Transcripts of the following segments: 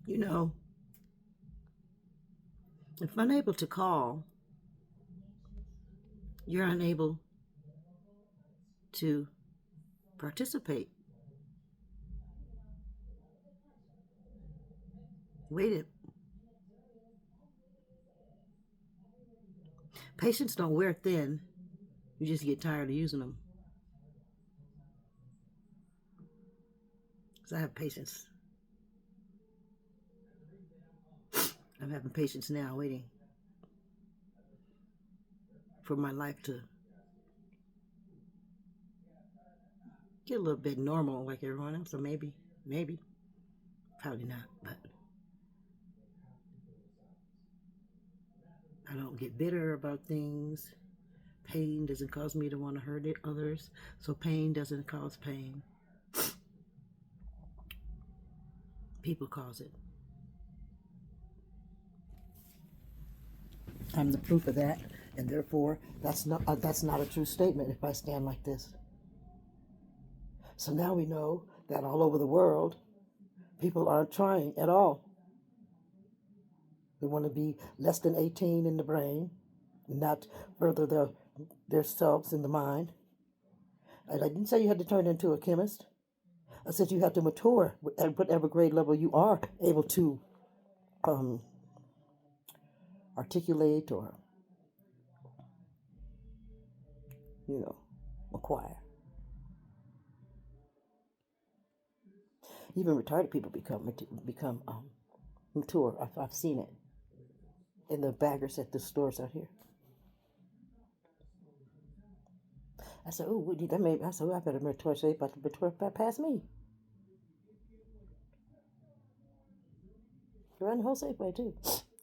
You know, if unable to call, you're unable to participate. Wait, patients don't wear thin. You just get tired of using them. Because I have patience. I'm having patients now waiting for my life to get a little bit normal like everyone else. Or maybe, probably not. But I don't get bitter about things. Pain doesn't cause me to want to hurt others. So pain doesn't cause pain. People cause it. I'm the proof of that, and therefore that's not a true statement if I stand like this. So now we know that all over the world, people aren't trying at all. They want to be less than 18 in the brain, not further their selves in the mind. And I didn't say you had to turn into a chemist. I said you have to mature at whatever grade level you are able to um, articulate or, acquire. Even retarded people become mature. I've seen it in the baggers at the stores out here. I said, "Oh, that made." I said, "Oh, I better mature. So they about to mature past me." Run the whole Safeway too.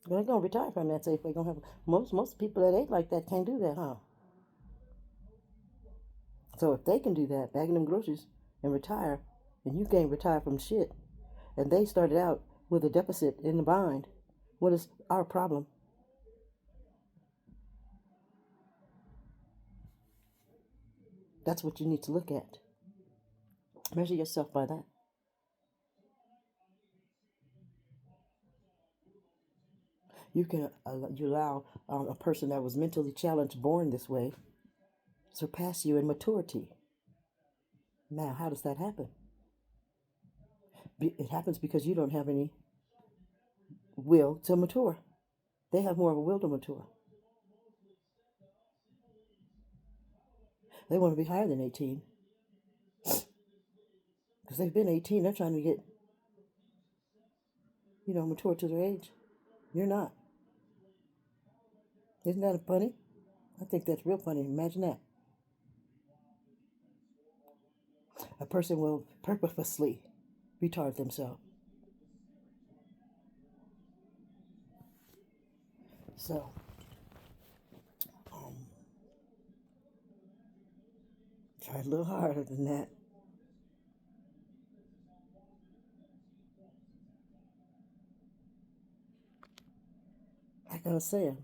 They're gonna retire from that Safeway. Gonna have most people that ate like that can't do that, huh? So if they can do that, bagging them groceries and retire, and you can't retire from shit, and they started out with a deficit in the bind, what is our problem? That's what you need to look at. Measure yourself by that. You allow a person that was mentally challenged, born this way, surpass you in maturity. Now, how does that happen? It happens because you don't have any will to mature. They have more of a will to mature. They want to be higher than 18 because they've been 18. They're trying to get, mature to their age. You're not. Isn't that funny? I think that's real funny. Imagine that. A person will purposely retard themselves. So, um, try a little harder than that. Like I was saying,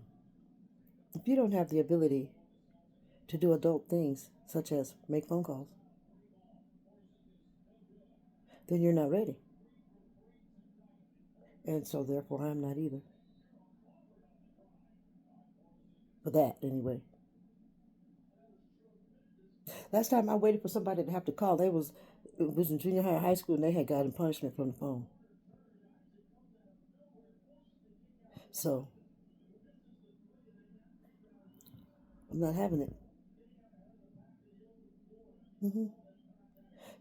if you don't have the ability to do adult things, such as make phone calls, then you're not ready. And so, therefore, I'm not either. For that, anyway. Last time I waited for somebody to have to call, it was in junior high, high school, and they had gotten punishment from the phone. So, I'm not having it. hmm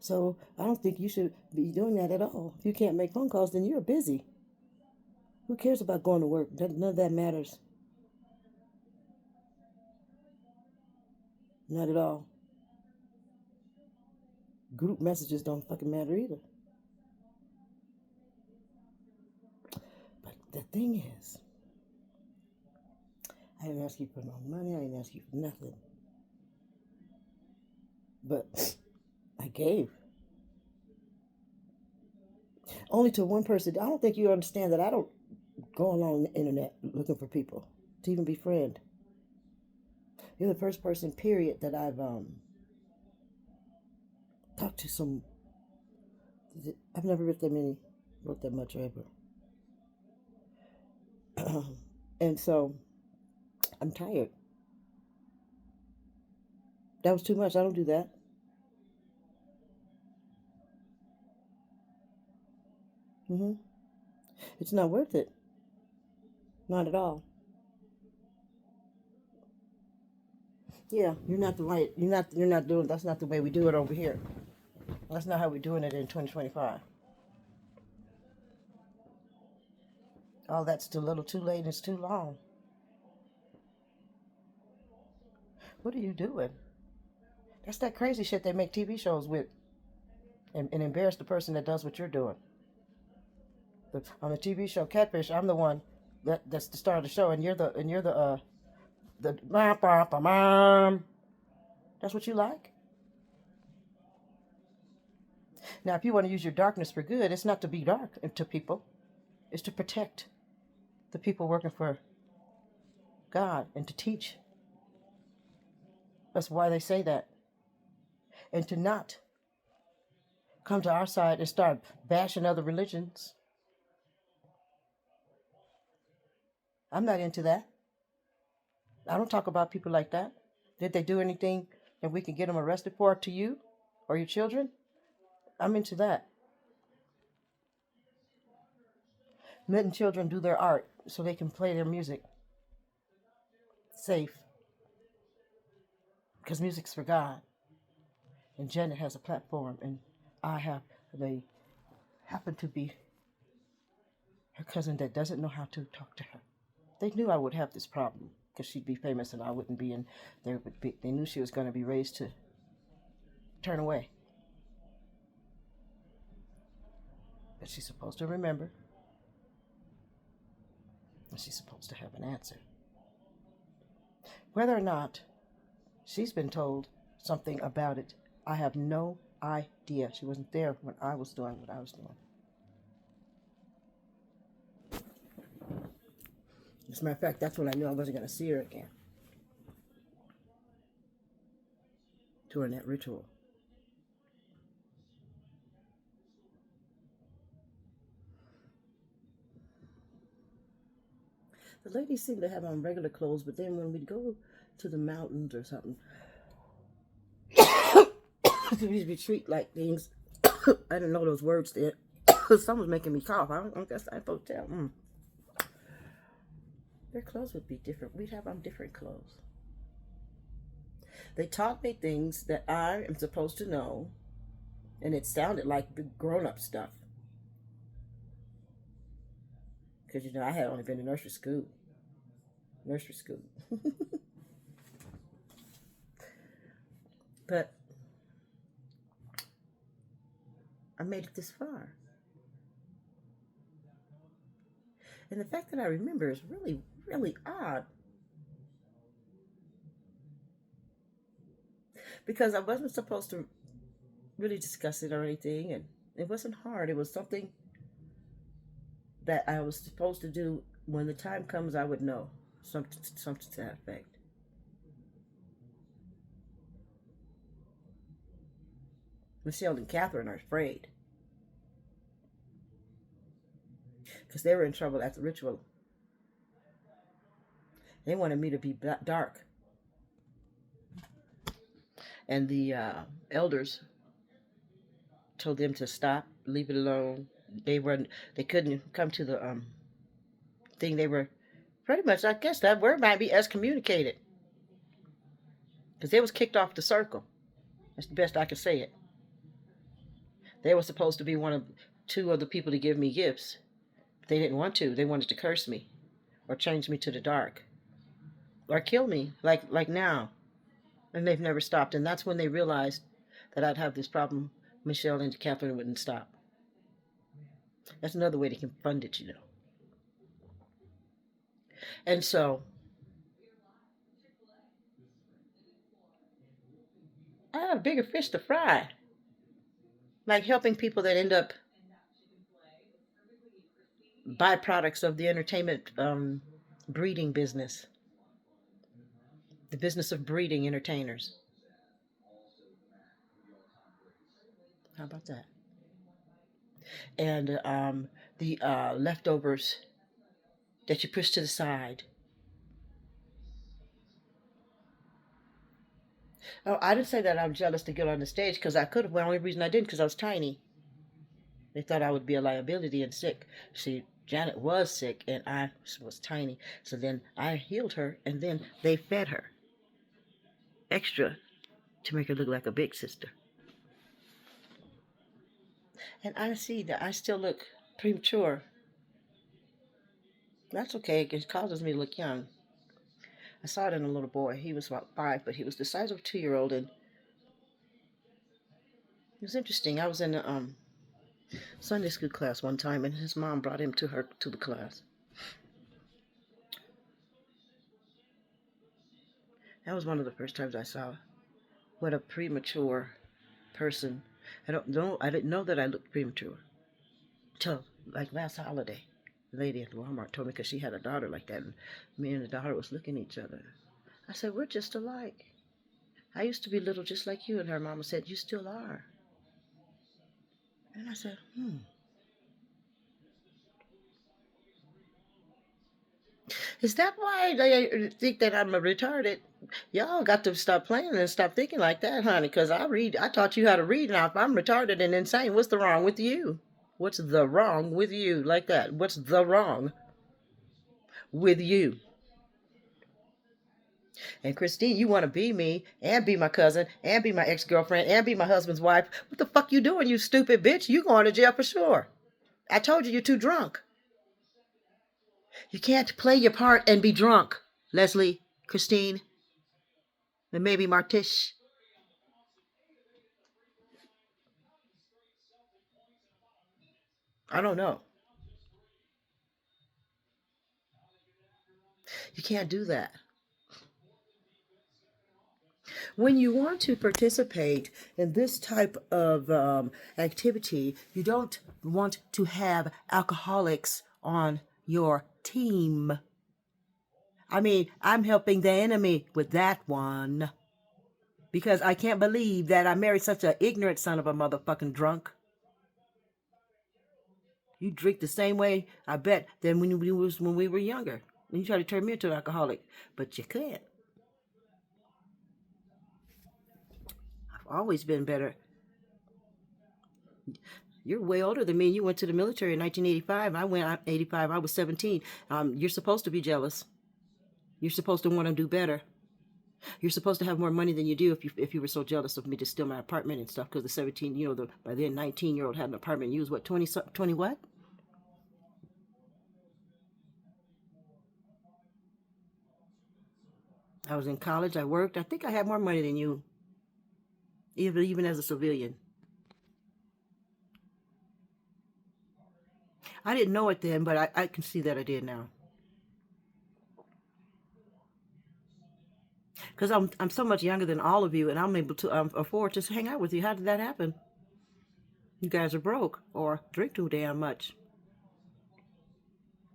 So, I don't think you should be doing that at all. If you can't make phone calls, then you're busy. Who cares about going to work? None of that matters. Not at all. Group messages don't fucking matter either. But the thing is, I didn't ask you for no money. I didn't ask you for nothing. But I gave. Only to one person. I don't think you understand that I don't go along the internet looking for people to even befriend. You're the first person, period, that I've talked to some. I've never wrote that much ever. And so I'm tired. That was too much. I don't do that. Hmm. It's not worth it. Not at all. Yeah, you're not the right. You're not. You're not doing. That's not the way we do it over here. That's not how we're doing it in 2025. Oh, that's too little, too late. It's too long. What are you doing? That's that crazy shit they make TV shows with, and embarrass the person that does what you're doing. On the TV show Catfish, I'm the one that's the star of the show, and you're the mom. That's what you like. Now, if you want to use your darkness for good, it's not to be dark to people. It's to protect the people working for God and to teach. That's why they say that. And to not come to our side and start bashing other religions. I'm not into that. I don't talk about people like that. Did they do anything that we can get them arrested for to you or your children? I'm into that. Letting children do their art so they can play their music safe because music's for God. And Janet has a platform, and I have, they happen to be her cousin that doesn't know how to talk to her. They knew I would have this problem because she'd be famous and I wouldn't be, and they knew she was going to be raised to turn away. But she's supposed to remember, and she's supposed to have an answer. Whether or not she's been told something about it, I have no idea. She wasn't there when I was doing what I was doing. As a matter of fact, that's when I knew I wasn't going to see her again during that ritual. The ladies seem to have on regular clothes, but then when we go to the mountains or something, we retreat like things. I didn't know those words there. Someone's making me cough. I guess I'm supposed to tell. Their clothes would be different. We'd have on different clothes. They taught me things that I am supposed to know, and it sounded like the grown-up stuff. Because, I had only been to nursery school. Nursery school. But I made it this far. And the fact that I remember is really, really odd. Because I wasn't supposed to really discuss it or anything, and it wasn't hard. It was something that I was supposed to do. When the time comes, I would know. Something to that effect. Michelle and Catherine are afraid because they were in trouble at the ritual. They wanted me to be dark, and the elders told them to stop, leave it alone. They couldn't come to the thing. They were pretty much, I guess that word might be excommunicated because they was kicked off the circle. That's the best I can say it. They were supposed to be two of the people to give me gifts. They didn't want to. They wanted to curse me or change me to the dark or kill me like now. And they've never stopped. And that's when they realized that I'd have this problem. Michelle and Catherine wouldn't stop. That's another way they can fund it, And so I have a bigger fish to fry. Like helping people that end up byproducts of the entertainment breeding business. The business of breeding entertainers. How about that? And the leftovers that you push to the side. Oh, I didn't say that I'm jealous to get on the stage because I could have. The only reason I didn't because I was tiny. They thought I would be a liability and sick. See, Janet was sick and I was tiny. So then I healed her and then they fed her extra to make her look like a big sister. And I see that I still look premature. That's okay. It causes me to look young. I saw it in a little boy. He was about 5, but he was the size of a 2-year-old, and it was interesting. I was in a Sunday school class one time, and his mom brought him to the class. That was one of the first times I saw what a premature person. I don't know. I didn't know that I looked premature till like last holiday. The lady at Walmart told me because she had a daughter like that, and me and the daughter was looking at each other. I said, "We're just alike. I used to be little just like you." And her mama said, "You still are." And I said, Is that why they think that I'm a retarded? Y'all got to stop playing and stop thinking like that, honey, because I taught you how to read. Now, if I'm retarded and insane, what's the wrong with you? What's the wrong with you like that? What's the wrong with you? And Christine, you want to be me and be my cousin and be my ex-girlfriend and be my husband's wife. What the fuck you doing, you stupid bitch? You going to jail for sure. I told you you're too drunk. You can't play your part and be drunk, Leslie, Christine, and maybe Martish. I don't know. You can't do that. When you want to participate in this type of activity, you don't want to have alcoholics on your team. I mean, I'm helping the enemy with that one. Because I can't believe that I married such an ignorant son of a motherfucking drunk. You drink the same way, I bet, than when we were younger. And you try to turn me into an alcoholic. But you can't. I've always been better. You're way older than me. You went to the military in 1985. I went 85. I was 17. You're supposed to be jealous. You're supposed to want to do better. You're supposed to have more money than you do if you were so jealous of me to steal my apartment and stuff. Because the 17, by then 19-year-old had an apartment. You was what, 20 what? I was in college. I worked. I think I had more money than you, even as a civilian. I didn't know it then, but I can see that I did now. Because I'm so much younger than all of you, and I'm able to afford to hang out with you. How did that happen? You guys are broke or drink too damn much.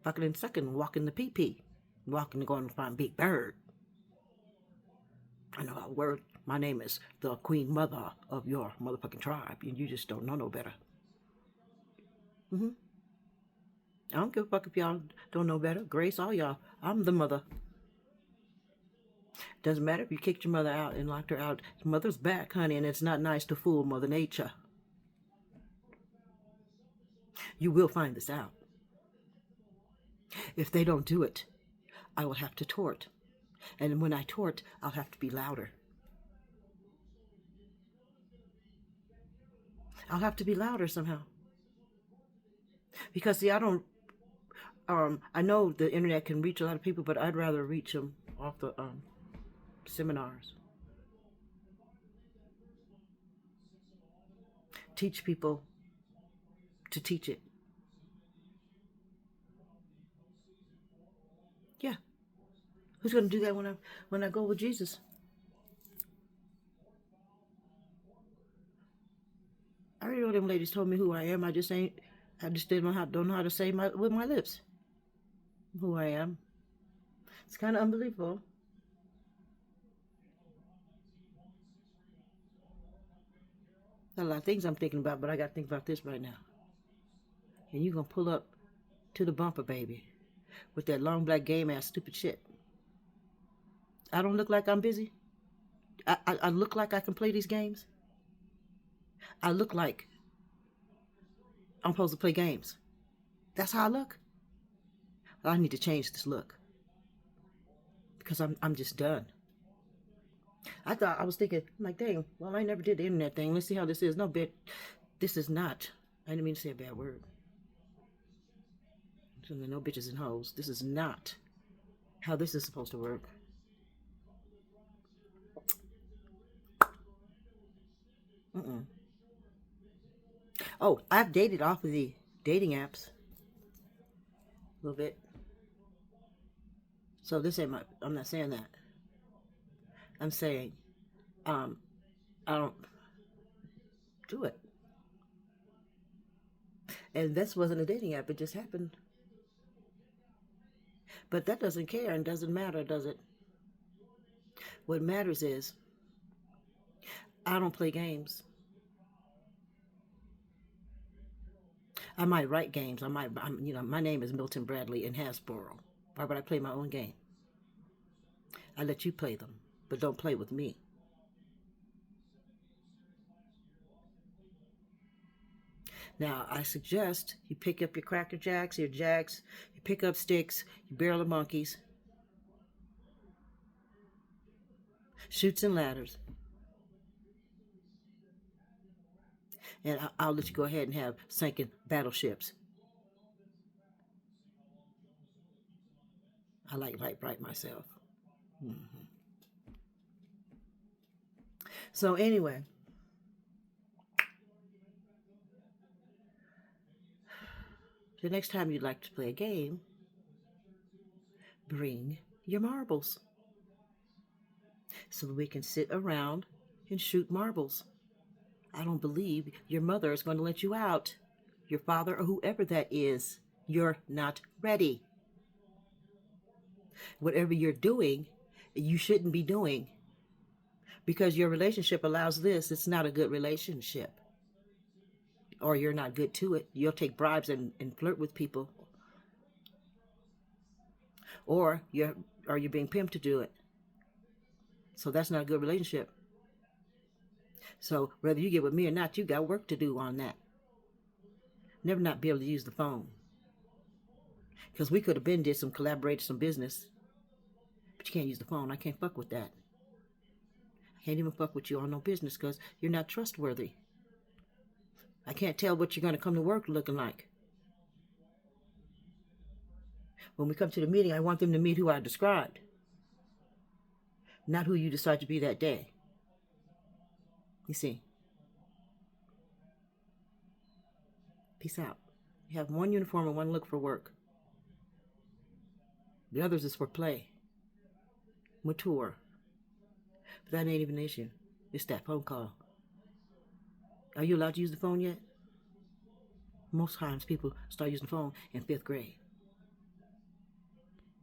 Fucking and sucking, walking the pee-pee, walking to go and find Big Bird. I know a word. My name is the Queen Mother of your motherfucking tribe, and you just don't know no better. I don't give a fuck if y'all don't know better. Grace, all y'all. I'm the mother. Doesn't matter if you kicked your mother out and locked her out. Mother's back, honey, and it's not nice to fool Mother Nature. You will find this out. If they don't do it, I will have to tort. And when I tort, I'll have to be louder. I'll have to be louder somehow. Because, see, I don't... I know the internet can reach a lot of people, but I'd rather reach them off the seminars. Teach people to teach it. Yeah. Who's going to do that when I go with Jesus? I already know them ladies told me who I am. I just don't know how to say with my lips who I am. It's kind of unbelievable. Got a lot of things I'm thinking about, but I got to think about this right now. And you're going to pull up to the bumper, baby. with that long black game ass stupid shit. I don't look like I'm busy. I look like I can play these games. I look like I'm supposed to play games. That's how I look. I need to change this look because I'm just done. I was thinking, I'm like, dang, well, I never did the internet thing. Let's see how this is. No, bitch, this is not. I didn't mean to say a bad word. No bitches and hoes. This is not how this is supposed to work. Mm-mm. Oh, I've dated off of the dating apps a little bit. So this ain't my, I'm not saying that. I'm saying, I don't do it. And this wasn't a dating app. It just happened. But that doesn't care and doesn't matter, does it? What matters is I don't play games. I might write games. My name is Milton Bradley in Hasboro. Why would I play my own game? I let you play them, but don't play with me. Now, I suggest you pick up your Cracker Jacks, your Jacks, you pick up sticks, you barrel of monkeys, shoots and ladders, and I'll let you go ahead and have sinking battleships. I like right myself. Mm-hmm. So anyway, the next time you'd like to play a game, bring your marbles so that we can sit around and shoot marbles. I don't believe your mother is going to let you out. Your father or whoever that is, you're not ready. Whatever you're doing, you shouldn't be doing because your relationship allows this. It's not a good relationship. Or you're not good to it. You'll take bribes and flirt with people. Or you're being pimped to do it. So that's not a good relationship. So whether you get with me or not, you got work to do on that. Never not be able to use the phone. Because we could have been did some collaborated, some business. But you can't use the phone. I can't fuck with that. I can't even fuck with you on no business because you're not trustworthy. I can't tell what you're going to come to work looking like. When we come to the meeting, I want them to meet who I described. Not who you decide to be that day. You see. Peace out. You have one uniform and one look for work. The others is for play. Mature. But that ain't even an issue. It's that phone call. Are you allowed to use the phone yet? Most times people start using the phone in 5th grade.